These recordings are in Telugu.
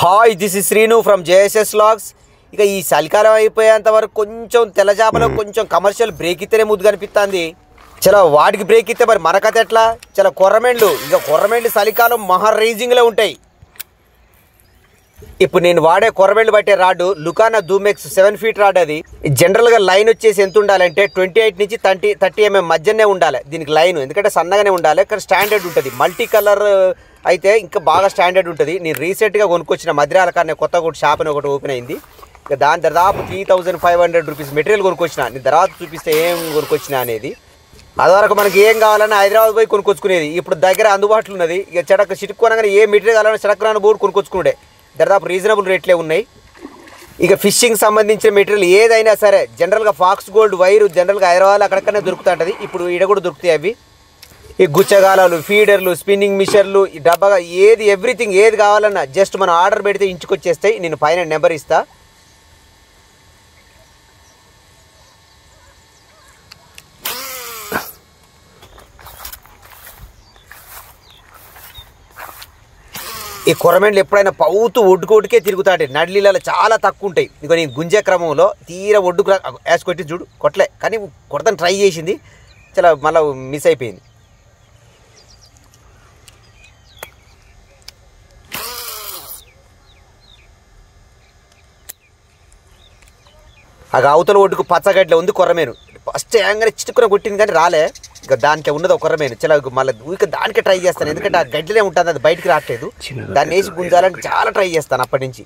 Hi this is Srinu from JSS logs. ఇక ఈ చలికాలం అయిపోయేంత వరకు కొంచెం తెల్లజాపలో కొంచెం కమర్షియల్ బ్రేక్ ఇస్తేనే ముద్దు కనిపిస్తుంది. చాలా వాటికి బ్రేక్ ఇస్తే మరి మనకైతే ఎట్లా? చాలా కొర్రమెండ్లు, ఇక కొర్రమెండ్లు చలికాలం మహా రేజింగ్లో ఉంటాయి. ఇప్పుడు నేను వాడే కొర్రమెండ్లు పట్టే రాడ్ లుకానా ధూమెక్స్ 7 feet రాడ్. అది జనరల్గా లైన్ వచ్చేసి ఎంత ఉండాలంటే 28 నుంచి 30 mm మధ్యనే ఉండాలి దీనికి లైన్, ఎందుకంటే సన్నగానే ఉండాలి. కానీ స్టాండర్డ్ ఉంటుంది. మల్టీ కలర్ అయితే ఇంకా బాగా స్టాండర్డ్ ఉంటుంది. నేను రీసెంట్గా కొనుక్కొచ్చిన మద్రాల కానీ కొత్త ఒకటి షాప్ అని ఒకటి ఓపెన్ అయింది. ఇక దాని దాదాపు 3500 రూపీస్ మెటీరియల్ కొనుక్కొచ్చిన. నేను తర్వాత చూపిస్తే ఏం కొనుక్కొచ్చిన అనేది. అదివరకు మనకి ఏం కావాలన్నా హైదరాబాద్ పోయి కొనుక్కొచ్చుకునేది. ఇప్పుడు దగ్గర అందుబాటులో ఉన్నది. ఇక చెడక చిటుక్కోనగానే ఏ మెటీరియల్ కావాలన్నా చెడక్కరాని బోర్డు కొనుక్కొచ్చుకునే. దాదాపు రీజనబుల్ రేట్లే ఉన్నాయి. ఇక ఫిషింగ్ సంబంధించిన మెటీరియల్ ఏదైనా సరే జనరల్గా ఫాక్స్ గోల్డ్ వైరు జనరల్గా హైదరాబాద్లో అక్కడక్కడనే దొరుకుతుంటుంది. ఇప్పుడు ఈడ కూడా దొరుకుతాయి అవి. ఈ గుచ్చగాలాలు, ఫీడర్లు, స్పిన్నింగ్ మిషన్లు, ఈ డబ్బాగా ఏది ఎవ్రీథింగ్ ఏది కావాలన్నా జస్ట్ మనం ఆర్డర్ పెడితే ఇంటికి వచ్చేస్తాయి. నేను పైన నెంబర్ ఇస్తా. ఈ కొరమెండ్లు ఎప్పుడైనా పౌతూ ఒడ్డుకోటికే తిరుగుతాయి. నడిలీలలో చాలా తక్కువ ఉంటాయి. ఇక నేను గుంజే క్రమంలో తీర ఒడ్డుకు యాస్ కొట్టి చూడు కొట్టలే, కానీ కొడతాను ట్రై చేసింది, చాలా మళ్ళీ మిస్ అయిపోయింది. ఆ అవతల ఒడ్డుకు పచ్చగడ్డలో ఉంది కొర్రమేను. ఫస్ట్ యాంగానే చిటుకున కొట్టింది కానీ రాలే. ఇక దానికి ఉన్నది ఒక కొర్రమేను. చాలా మళ్ళీ ఇక దానికే ట్రై చేస్తాను, ఎందుకంటే ఆ గడ్డలే ఉంటుంది, అది బయటికి రావట్లేదు. దాన్ని వేసి గుంజాలని చాలా ట్రై చేస్తాను అప్పటి నుంచి.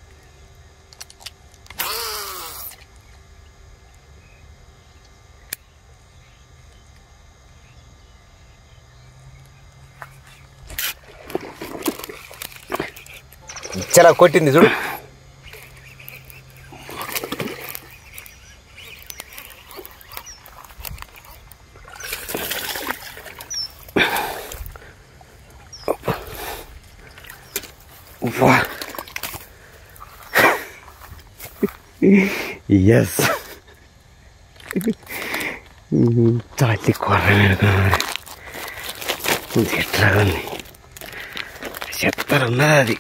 చాలా కొట్టింది చూడు. ఎస్ తల్లి కొర్రమేను ఎట్లా ఉంది చెప్తారు ఉన్నది.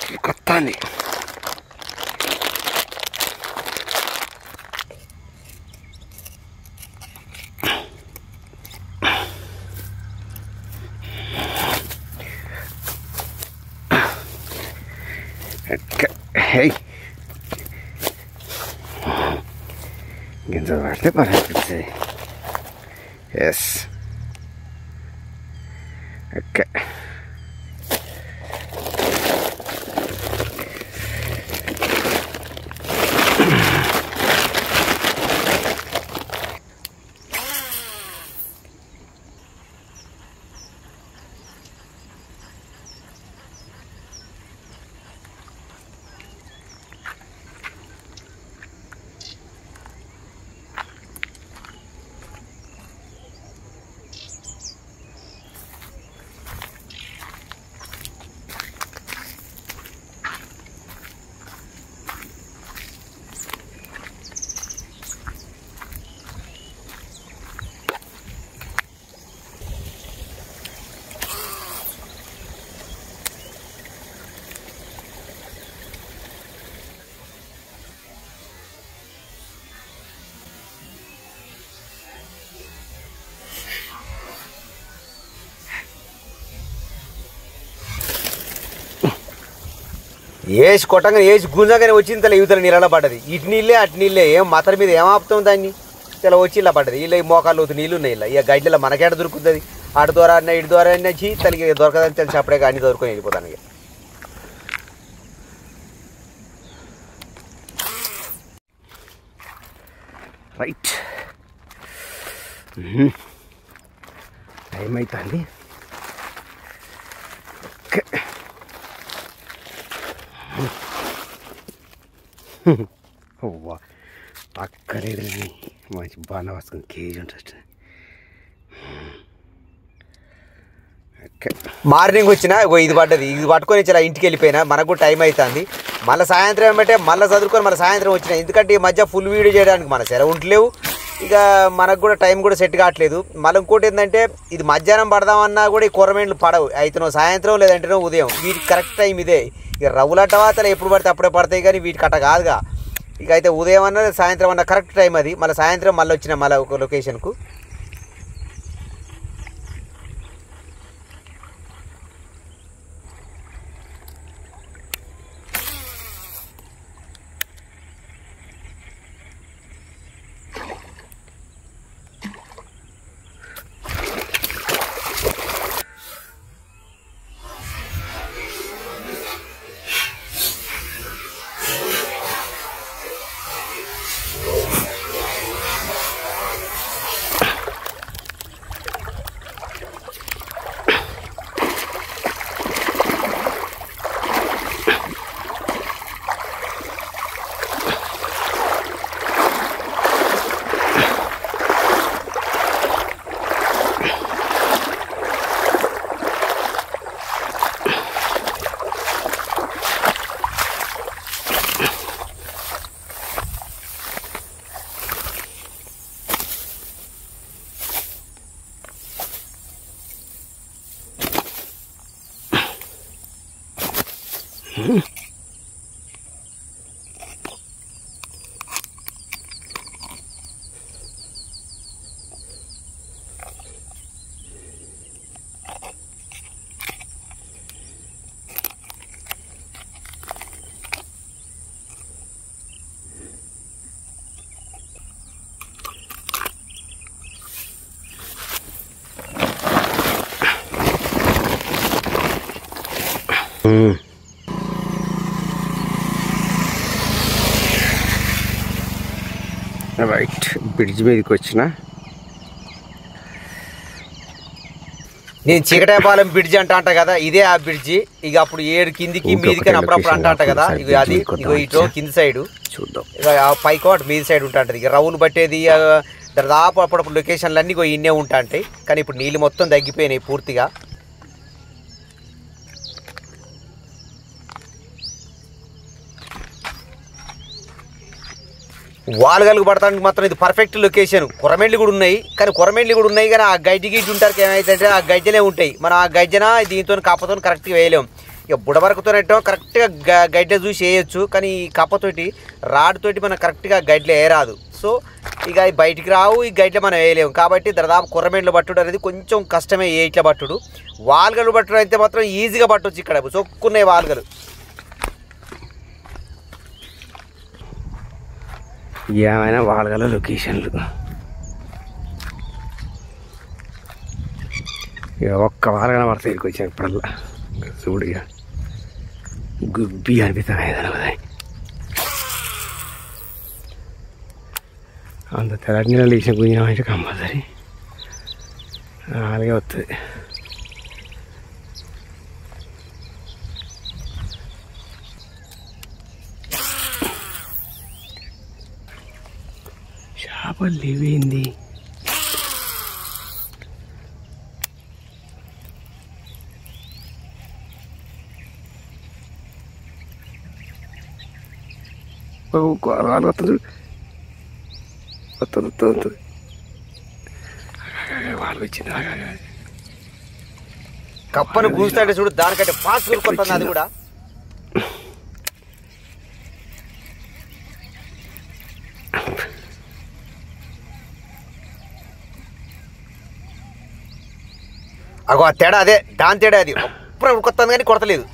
అది కొత్త అండి. హే గింజ పడితే పనిపిస్తుంది. Yes okay. వేసి కొట్టంగా వేసి గుంజగానే వచ్చింది. తల యువతల నీళ్ళ పడ్డది. ఇటు నీళ్ళే అటు నీళ్ళే, ఏం మతల మీద ఏం ఆపుతాం దాన్ని. చాలా వచ్చి ఇలా పడ్డది. వీళ్ళ మోకాళ్ళు అవుతుంది, నీళ్ళు ఉన్నాయి ఇలా. ఇక గడ్డలో మనకేట దొరుకుతుంది. అటు ద్వారా అన్న ఇటు ద్వారా అన్న వచ్చి తనకి దొరకదని తెలిసి అప్పుడే అన్ని దొరుకుని వెళ్ళిపోతాను. ఇక రైట్ టైం అవుతుంది. ఓకే పక్కలేదు మంచి బాగా వస్తుంది. KG interest. ఓకే మార్నింగ్ వచ్చినా ఇది పడ్డది. ఇది పట్టుకొని చాలా ఇంటికి వెళ్ళిపోయినా. మనకు టైం అవుతుంది. మళ్ళీ సాయంత్రం ఏమంటే మళ్ళీ చదువుకొని మళ్ళీ సాయంత్రం వచ్చినా. ఎందుకంటే ఈ మధ్య ఫుల్ వీడియో చేయడానికి మన సెలవు ఉంటలేవు. ఇక మనకు కూడా టైం కూడా సెట్ కావట్లేదు. మళ్ళీ ఇంకోటి ఏంటంటే ఇది మధ్యాహ్నం పడదామన్నా కూడా ఈ కూరమేండ్లు పడవు, అయితేనో సాయంత్రం లేదంటేనో ఉదయం. వీటికి కరెక్ట్ టైం ఇదే. ఇక రవ్వులట వాతలు ఎప్పుడు పడితే అప్పుడే పడతాయి, కానీ వీటికి అట్ట కాదుగా. ఇక అయితే ఉదయం అన్నా సాయంత్రం అన్నా కరెక్ట్ టైం అది. మళ్ళీ సాయంత్రం మళ్ళీ వచ్చిన మళ్ళీ ఒక లొకేషన్కు. రైట్, బ్రిడ్జ్ మీదకి వచ్చిన నేను చీకటాయపాలెం బ్రిడ్జ్ అంట కదా, ఇదే ఆ బ్రిడ్జి. ఇక అప్పుడు 7 కిందికి మీదికి అప్పుడప్పుడు అంట కదా. ఇక అది ఇగో ఇటు కింది సైడ్ చూద్దాం, ఇక పైకో అటు మీది సైడ్ ఉంటుంది. ఇక రవ్వులు పట్టేది దాదాపు అప్పుడప్పుడు లొకేషన్లు అన్నీ ఇగో ఇన్నే ఉంటాయి. కానీ ఇప్పుడు నీళ్ళు మొత్తం తగ్గిపోయినాయి పూర్తిగా. వాలుగలుగు పడటానికి మాత్రం ఇది పర్ఫెక్ట్ లొకేషన్. కొరమేండ్లు కూడా ఉన్నాయి, కానీ ఆ గడ్డి గిడ్డి ఉంటారు ఏమైతే ఆ గజ్జలే ఉంటాయి. మనం ఆ గజ్జన దీంతో కప్పతో కరెక్ట్గా వేయలేము. ఇక బుడవరకుతోనట్టో కరెక్ట్గా గడ్డ చూసి వేయచ్చు, కానీ ఈ కప్పతోటి రాడ్తోటి మనం కరెక్ట్గా గడ్డలు వేయరాదు. సో ఇక బయటికి రావు, ఈ గడ్డ మనం వేయలేము. కాబట్టి దాదాపు కొరమేండ్లు పట్టుడు అనేది కొంచెం కష్టమే. ఇట్లా పట్టుడు. వాలుగలు పట్టుడు అయితే మాత్రం ఈజీగా పట్టవచ్చు. ఇక్కడ చొక్కున్నాయి వాలుగలు. ఏమైనా వాడగల లొకేషన్లు. ఇక ఒక్క వారగా పడతాయి ఇక్కడికి వచ్చినప్పుడల్లా. చూడు ఇక గుబ్బి అనిపిస్తాయి కదా. అంత తెల్లటి నీళ్ళు వేసిన గుంజిన అయితే కంపల్సరీ అలాగే వస్తుంది. చేపలు లేవేంది? వాళ్ళు వస్తుంది వాళ్ళు వచ్చింది. కప్పను కూస్తాడే చూడు, దానికంటే ఫాస్ట్ కొడుతుంది అది కూడా. అగో ఆ తేడా అదే, దాని తేడా అది. అప్పుడు ఉడుకొస్తుంది కానీ కొడతలేదు.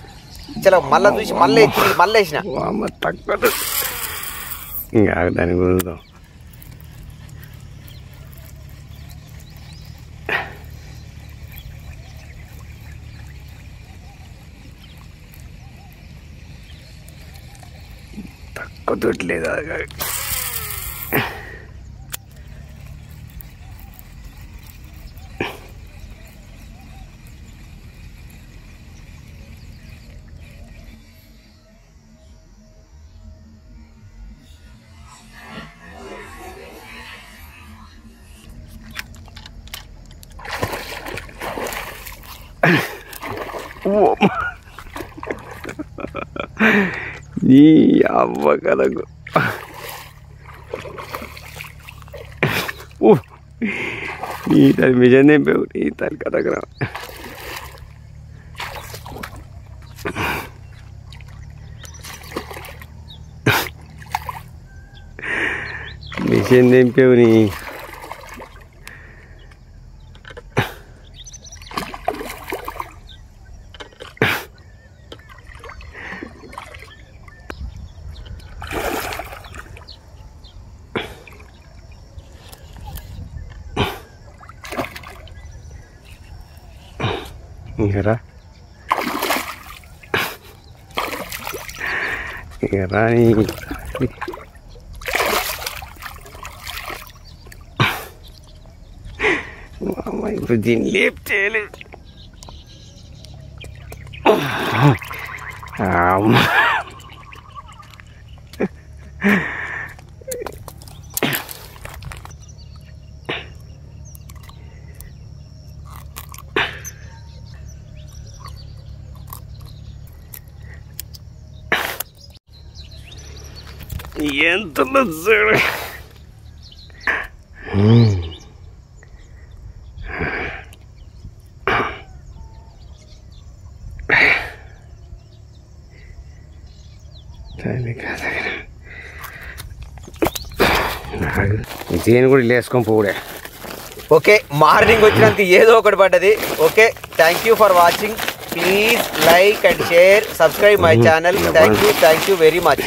చలో మళ్ళీ చూసి మళ్ళీ వేసిన తక్కువ. ఇంకా దాని గురించి తక్కువ దొరకలేదు. నీ అవ్వ కదకు. ఈసారి మిషన్ తెంపావు ఈసారి కథకు రా మిషన్ తెంపావు నీ Ingera nih mama itu jin lip cele ఎంత నచ్చాడు దేని కూడా లేసుకొని పోడే ఓకే మార్నింగ్ వచ్చినందుకు ఏదో ఒకటి పడ్డది okay thank you for watching please like and share subscribe my channel thank you very much